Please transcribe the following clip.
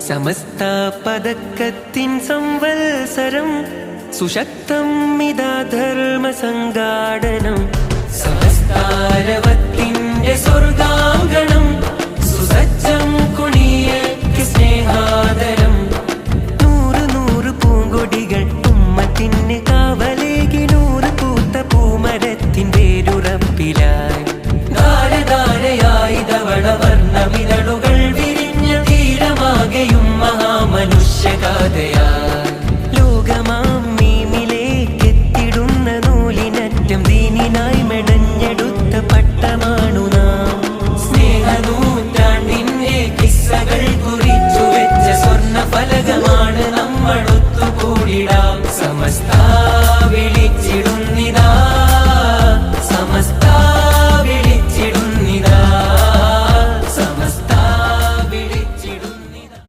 സമസ്ത പദക്കത്തിൻ സംവത്സരം സുശക്തം ഇതാ ധർമ്മ സംഘാടനം സമസ്താരവത്തിന്റെ സ്വർഗാങ്കണം സുസജ്ജം കുണിയക്ക് സ്നേഹാദരം നൂറ് നൂറ് പൂങ്കൊടികൾ ഉമ്മത്തിന് കാവലേകി നൂറ് പൂത്ത പൂമരത്തിൻ വേരുറപ്പിലായി ധാരധാരയായി ധവളവർണ്ണ വിരളുകൾ വിരിഞ്ഞ ധീരമാകെയും മഹാമനുഷ്യഗാഥയായി